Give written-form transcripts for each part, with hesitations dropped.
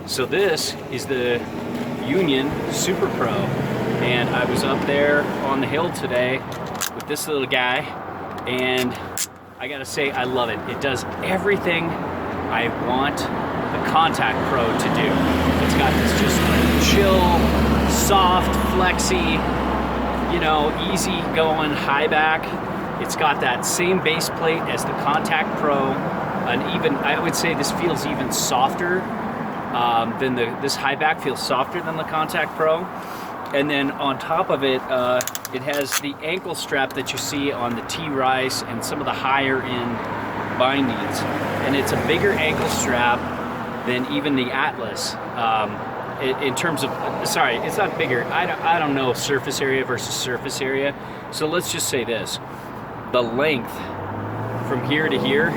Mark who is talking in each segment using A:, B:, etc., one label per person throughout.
A: So this is the Union Superpro, and I was up there on the hill today with this little guy, and I gotta say I love it. It does everything I want the Contact Pro to do. It's got this just chill, soft, flexy, you know, easy going high back. It's got that same base plate as the Contact Pro, and even I would say this feels even softer than this high back feels softer than the Contact Pro. And then on top of it, it has the ankle strap that you see on the T-Rice and some of the higher end bindings, and it's a bigger ankle strap than even the Atlas. In terms of, sorry, it's not bigger. I don't know surface area versus surface area. So let's just say this: the length from here to here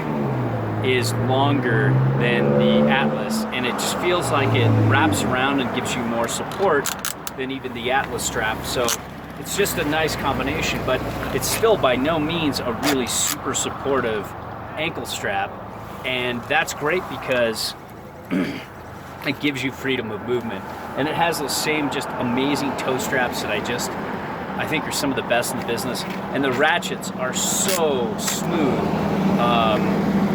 A: is longer than the Atlas, and it just feels like it wraps around and gives you more support than even the Atlas strap. So it's just a nice combination, but it's still by no means a really super supportive ankle strap, and that's great because it gives you freedom of movement. And it has those same just amazing toe straps that I think are some of the best in the business, and the ratchets are so smooth.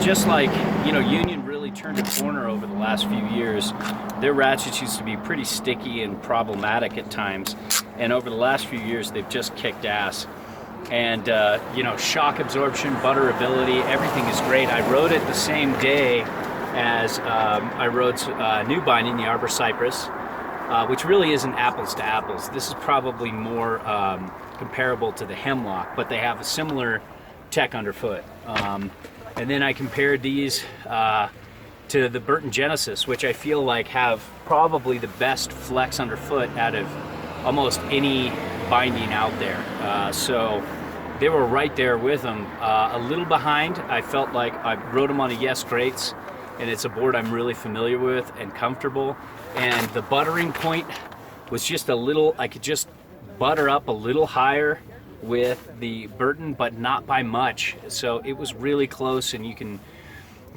A: Just like, you know, Union really turned a corner over the last few years. Their ratchets used to be pretty sticky and problematic at times, and over the last few years they've just kicked ass. And you know, shock absorption, butterability, everything is great. I rode it the same day as I rode new binding, the Arbor Cypress, which really isn't apples to apples. This is probably more comparable to the Hemlock, but they have a similar tech underfoot. And then I compared these to the Burton Genesis, which I feel like have probably the best flex underfoot out of almost any binding out there. So they were right there with them. A little behind. I felt like I rode them on a Yes Greats, and it's a board I'm really familiar with and comfortable. And the buttering point was just a little, I could just butter up a little higher with the Burton, but not by much. So it was really close, and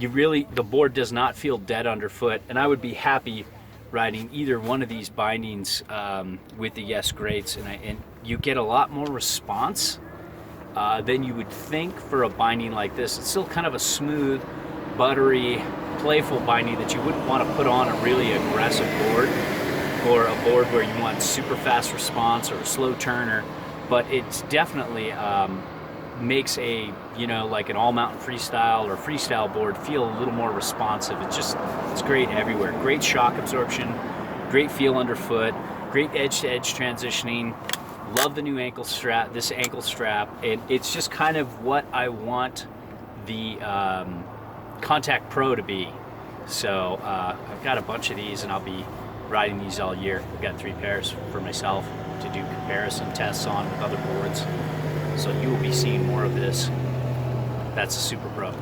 A: the board does not feel dead underfoot. And I would be happy riding either one of these bindings with the Yes Greats, and you get a lot more response than you would think for a binding like this. It's still kind of a smooth, buttery, playful binding that you wouldn't want to put on a really aggressive board, or a board where you want super fast response or a slow turner. But it's definitely makes a, you know, like an all mountain freestyle or freestyle board feel a little more responsive. It's great everywhere. Great shock absorption, great feel underfoot, great edge to edge transitioning. Love the new ankle strap, this ankle strap. It's just kind of what I want the Contact Pro to be. So I've got a bunch of these, and I'll be riding these all year. I've got 3 pairs for myself to do comparison tests on with other boards. So you will be seeing more of this. That's a Superpro.